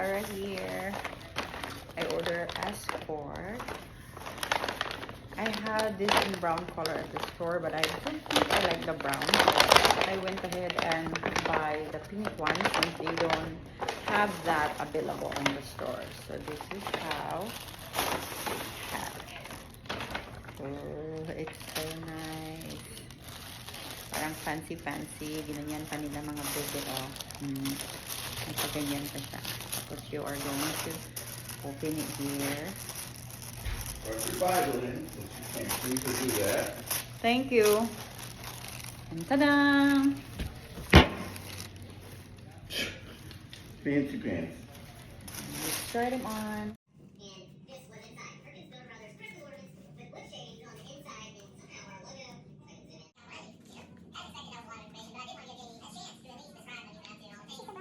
Zara here. I order Escort. I had this in brown color at the store, but I don't think I like the brown. So I went ahead and buy the pink one since they don't have that available in the store. So this is how we have it. Oh, it's so nice. Parang fancy-fancy. Ginanyan pa nila mga bebe, oh. Nagpaganyan pa siya. Tapos you are going to open it here. Or your Bible in, since you can't seem to do that. Thank you. And ta-da! Fancy pants. Let's try them on.